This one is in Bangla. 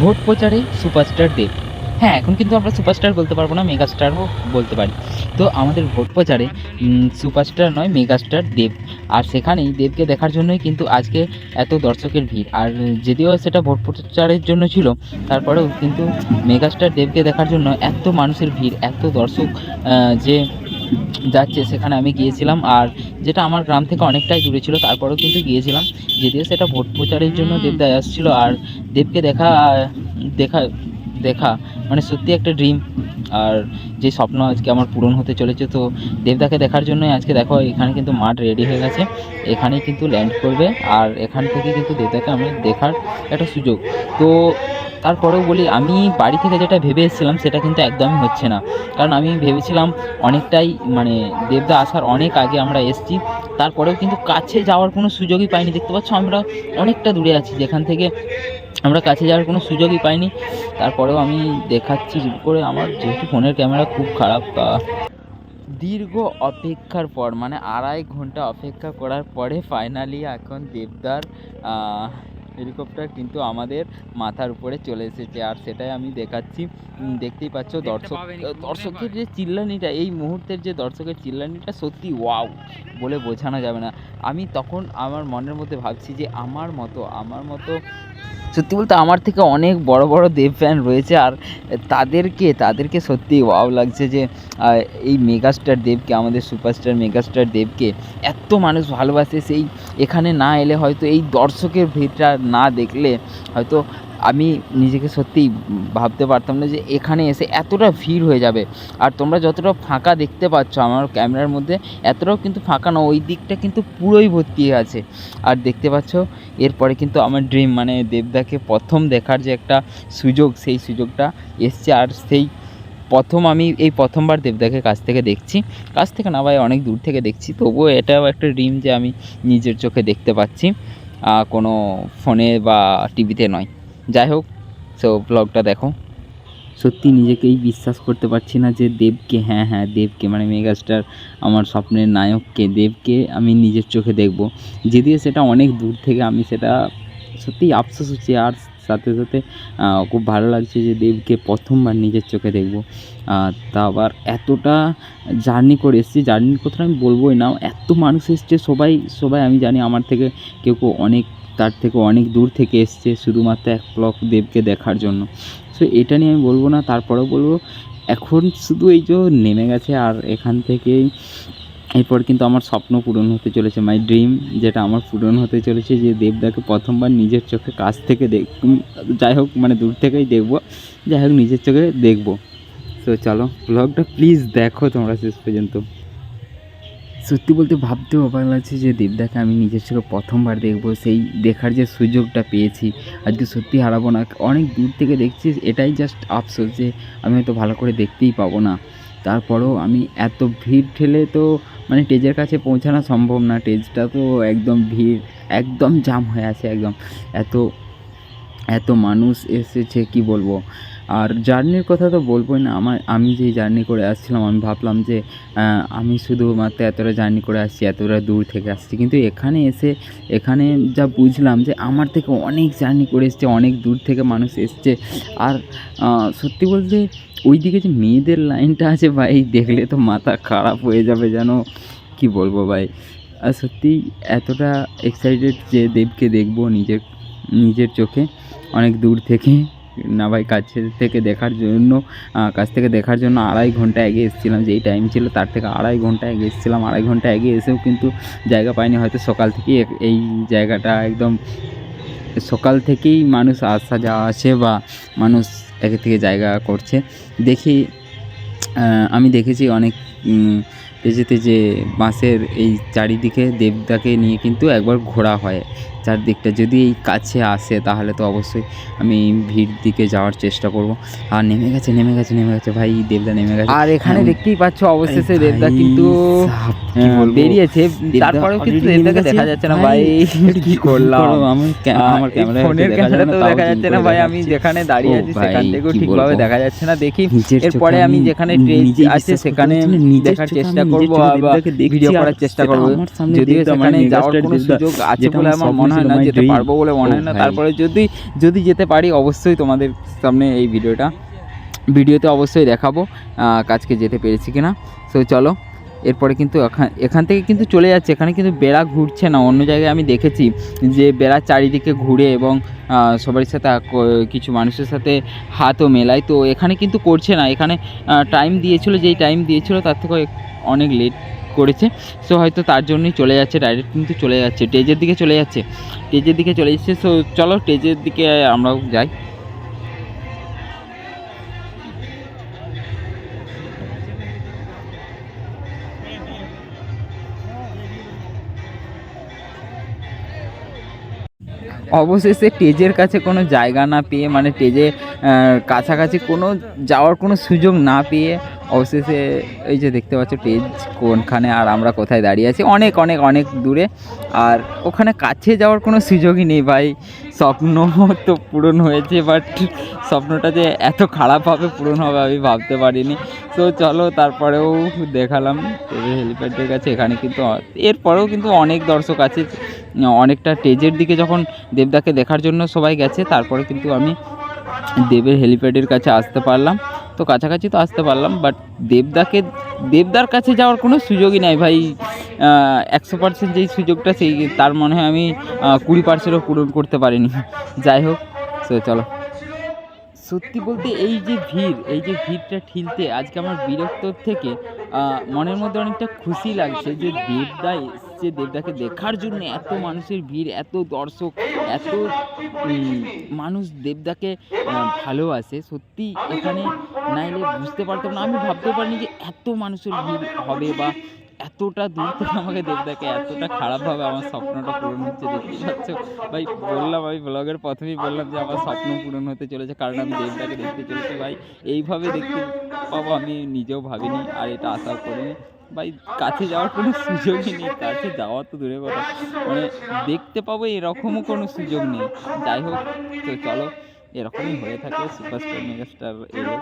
ভোট প্রচারে সুপারস্টার দেব। হ্যাঁ, এখন কিন্তু আমরা সুপারস্টার বলতে পারবো না, মেগাস্টারও বলতে পারি। তো আমাদের ভোট প্রচারে সুপারস্টার নয়, মেগাস্টার দেব। আর সেখানেই দেবকে দেখার জন্যই কিন্তু আজকে এত দর্শকের ভিড়। আর যদিও সেটা ভোট প্রচারের জন্য ছিল, তারপরেও কিন্তু মেগাস্টার দেবকে দেখার জন্য এত মানুষের ভিড়, এত দর্শক যে যাচ্ছে, সেখানে আমি গিয়েছিলাম। আর যেটা আমার গ্রাম থেকে অনেকটাই দূরে ছিল, তারপরেও কিন্তু গিয়েছিলাম। যদিও সেটা ভোট প্রচারের জন্য দেবদা আসছিল। আর দেবকে দেখা দেখা দেখা মানে সত্যি একটা ড্রিম। আর যে স্বপ্ন আজকে আমার পূরণ হতে চলেছে। তো দেবদাকে দেখার জন্যই আজকে দেখো এখানে কিন্তু মাঠ রেডি হয়ে গেছে, এখানেই কিন্তু ল্যান্ড করবে। আর এখান থেকে কিন্তু দেবদাকে আমি দেখার একটা সুযোগ। তো তারপরেও বলি, আমি বাড়ি থেকে যেটা ভেবে এসেছিলাম সেটা কিন্তু একদমই হচ্ছে না। কারণ আমি ভেবেছিলাম অনেকটাই মানে দেবদা আসার অনেক আগে আমরা এসেছি, তারপরেও কিন্তু কাছে যাওয়ার কোনো সুযোগই পাইনি। দেখতে পাচ্ছ আমরা অনেকটা দূরে আছি, যেখান থেকে আমরা কাছে যাওয়ার কোনো সুযোগই পাইনি। তারপরেও আমি দেখাচ্ছি জুম করে, আমার যেহেতু ফোনের ক্যামেরা খুব খারাপ। দীর্ঘ অপেক্ষার পর মানে 2.5 ঘন্টা অপেক্ষা করার পরে ফাইনালি এখন দেবদার হেলিকপ্টার কিন্তু আমাদের মাথার উপরে চলে এসেছে। আর সেটাই আমি দেখাচ্ছি। দেখতেই পাচ্ছ দর্শকের যে চিল্লানিটা, এই মুহূর্তের যে দর্শকের চিল্লানিটা সত্যি ওয়াও বলে বোঝানো যাবে না। আমি তখন আমার মনের মধ্যে ভাবছি যে আমার মতো সত্যি বলতে আমার থেকে অনেক বড় বড় দেব ফ্যান রয়েছে। আর তাদেরকে সত্যি ওয়াও লাগছে যে এই মেগাস্টার দেবকে, আমাদের সুপারস্টার মেগাস্টার দেবকে এত মানুষ ভালোবাসে। সেই এখানে না এলে হয়তো, এই দর্শকের ভিড়টা না দেখলে হয়তো আমি নিজেকে সত্যিই ভাবতে পারতাম না যে এখানে এসে এতটা ভিড় হয়ে যাবে। আর তোমরা যতটা ফাঁকা দেখতে পাচ্ছ আমার ক্যামেরার মধ্যে, এতটাও কিন্তু ফাঁকা না, ওই দিকটা কিন্তু পুরোই ভর্তি আছে। আর দেখতে পাচ্ছ এরপরে কিন্তু আমার ড্রিম মানে দেবদাকে প্রথম দেখার যে একটা সুযোগ, সেই সুযোগটা এসছে। আর সেই আমি এই প্রথমবার দেবদাকে কাছ থেকে দেখছি। কাছ থেকে না ভাই, অনেক দূর থেকে দেখছি, তবুও এটাও একটা ড্রিম যে আমি নিজের চোখে দেখতে পাচ্ছি, কোনো ফোনে বা টিভিতে নয়। যাই হোক, সো ব্লগটা দেখো। সত্যি নিজেকেই বিশ্বাস করতে পারছি না যে দেবকে, হ্যাঁ দেবকে মানে মেগাস্টার, আমার স্বপ্নের নায়ককে, দেবকে আমি নিজের চোখে দেখব। যদিও সেটা অনেক দূর থেকে, আমি সেটা সত্যিই আফসোস হচ্ছে। আর সাথে সাথে খুব ভালো লাগছে যে দেবকে প্রথমবার নিজের চোখে দেখব। তা আবার এতটা জার্নি করে এসেছি, জার্নির কথা আমি বলবোই না, এত মানুষ এসছে, সবাই আমি জানি আমার থেকে কেউ অনেক, তার থেকে অনেক দূর থেকে এসছে শুধুমাত্র এক ব্লক দেবকে দেখার জন্য। সো এটা নিয়ে আমি বলবো না, তারপরেও বলবো এখন শুধু এই যে নেমে গেছে। আর এখান থেকেই এরপর কিন্তু আমার স্বপ্ন পূরণ হতে চলেছে, মাই ড্রিম যেটা আমার পূরণ হতে চলেছে, যে দেবদাকে প্রথমবার নিজের চোখে কাছ থেকে যাই হোক মানে দূর থেকেই দেখবো, যাই হোক নিজের চোখে দেখবো। তো চলো ব্লগটা প্লিজ দেখো তোমরা শেষ পর্যন্ত। সত্যি বলতে ভাবতেও অবাক লাগছে যে দেবদাকে আমি নিজের চোখে প্রথমবার দেখবো, সেই দেখার যে সুযোগটা পেয়েছি আজকে সত্যি হারাবো না। অনেক দূর থেকে দেখছি, এটাই জাস্ট আফসোস যে আমি হয়তো ভালো করে দেখতেই পাবো না। তারপরেও আমি এত ভিড় ঠেলে তো মানে স্টেজের কাছে পৌঁছানো সম্ভব না, স্টেজটা তো একদম ভিড়, একদম জাম হয়ে আছে একদম। এত এত মানুষ এসেছে কি বলবো। আর জার্নির কথা তো বলবোই না, আমি যেই জার্নি করে আসছিলাম আমি ভাবলাম যে আমি শুধুমাত্র এতটা জার্নি করে আসছি, এতটা দূর থেকে আসছি, কিন্তু এখানে যা বুঝলাম যে আমার থেকে অনেক জার্নি করে এসছে, অনেক দূর থেকে মানুষ এসছে। আর সত্যি বলতে ওই দিকে যে মেয়েদের লাইনটা আছে ভাই, দেখলে তো মাথা খারাপ হয়ে যাবে যেন, কি বলবো ভাই। আর সত্যিই এতটা এক্সাইটেড যে দেবকে দেখবো নিজের চোখে, অনেক দূর থেকে না ভাই, কাছ থেকে দেখার জন্য 2.5 ঘন্টা আগে এসেছিলাম, যেই টাইম ছিল তার থেকে 2.5 ঘন্টা আগে এসেছিলাম। 2.5 ঘন্টা আগে এসেও কিন্তু জায়গা পাইনি। হয়তো সকাল থেকেই এই জায়গাটা একদম সকাল থেকেই মানুষ আসা যাওয়া আছে, বা মানুষ একে থেকে জায়গা করছে দেখি। আমি দেখেছি অনেক যেতে যে বাসের এই চারিদিকে দেবদাকে নিয়ে কিন্তু একবার ঘোরা হয় চারদিকটা। যদি এই কাছে আসে তাহলে তো অবশ্যই আমি ভিড় দিকে যাওয়ার চেষ্টা করব। আর নেমে গেছে ভাই, দেবদা নেমে গেছে। আর এখানে দেখতেই পাচ্ছ অবশেষে দেবদা কিন্তু বেরিয়েছে, তারপরেও কিন্তু দেবদাকে দেখা যাচ্ছে না ভাই। কি করলাম, আমার ফোনের ক্যামেরাতেও দেখা যাচ্ছে না ভাই, আমি যেখানে দাঁড়িয়ে আছি সেখান থেকেও ঠিকভাবে দেখা যাচ্ছে না। দেখি এরপরে আমি যেখানে ট্রেন আছে সেখানে দেখার চেষ্টা করবো, ভিডিও করার চেষ্টা করবো। যদিও সেখানে যাওয়ার কোনো সুযোগ আছে বলে আমার মনে হয় না, যেতে পারবো বলে মনে হয় না। তারপরে যদি যেতে পারি অবশ্যই তোমাদের সামনে এই ভিডিওতে অবশ্যই দেখাবো আজকে যেতে পেরেছি কিনা। সো চলো, এরপরে কিন্তু এখান থেকে কিন্তু চলে যাচ্ছে। এখানে কিন্তু বেড়া ঘুরছে না, অন্য জায়গায় আমি দেখেছি যে বেড়া চারিদিকে ঘুরে এবং সবার সাথে কিছু মানুষের সাথে হাতও মেলায়। তো এখানে কিন্তু করছে না। এখানে টাইম দিয়েছিল, যেই টাইম দিয়েছিল তার থেকে অনেক লেট করেছে। সো হয়তো তার জন্যই চলে যাচ্ছে, ডাইরেক্ট কিন্তু চলে যাচ্ছে স্টেজের দিকে চলে যাচ্ছে। সো চলো স্টেজের দিকে আমরাও যাই। অবশেষে স্টেজের কাছে কোনো জায়গা না পেয়ে, মানে স্টেজে কাছাকাছি কোনো যাওয়ার কোনো সুযোগ না পেয়ে, অবশেষে এই যে দেখতে পাচ্ছ স্টেজ কোনখানে আর আমরা কোথায় দাঁড়িয়ে আছি, অনেক অনেক অনেক দূরে। আর ওখানে কাছে যাওয়ার কোনো সুযোগই নেই ভাই। স্বপ্ন তো পূরণ হয়েছে, বাট স্বপ্নটা যে এত খারাপভাবে পূরণ হবে আমি ভাবতে পারিনি। তো চলো, তারপরেও দেখালাম হেলিপ্যাডের কাছে। এখানে কিন্তু এরপরেও কিন্তু অনেক দর্শক আছে, অনেকটা স্টেজের দিকে যখন দেবদাকে দেখার জন্য সবাই গেছে, তারপরে কিন্তু আমি দেবের হেলিপ্যাডের কাছে আসতে পারলাম। তো কাছাকাছি তো আসতে পারলাম, বাট দেবদার কাছে যাওয়ার কোনো সুযোগই নাই ভাই। 100% যেই সুযোগটা তার মনে হয় আমি 20%ও পূরণ করতে পারিনি। যাই হোক, সো চলো। সত্যি বলতে এই যে ভিড়টা ঠেলতে আজকে আমার বিরক্তর থেকে মনের মধ্যে অনেকটা খুশি লাগছে যে দেবদা এসছে, দেবদাকে দেখার জন্য এত মানুষের ভিড়, এত দর্শক, এত মানুষ দেবদাকে ভালোবাসে। সত্যি এখানে নাইলে বুঝতে পারতাম না, আমি ভাবতেও পারিনি যে এত মানুষের ভিড় হবে বা এতটা দূর থেকে আমাকে দেবদাকে এতটা খারাপভাবে আমার স্বপ্নটা পূরণ হচ্ছে। দেখতে পাচ্ছ ভাই, আমি ব্লগের প্রথমেই বললাম যে আমার স্বপ্ন পূরণ হতে চলেছে, কারণ আমি দেবদাকে দেখতে চলেছি ভাই। এইভাবে দেখতে পাবো আমি নিজেও ভাবিনি, আর এটা আশাও করিনি ভাই। কাছে যাওয়ার কোনো সুযোগই নেই, কাছে যাওয়া তো দূরের কথা, মানে দেখতে পাবো এরকমও কোনো সুযোগ নেই। যাই হোক, তো চলো, এরকমই হয়ে থাকে সুপারস্টার মেগাস্টার এলে।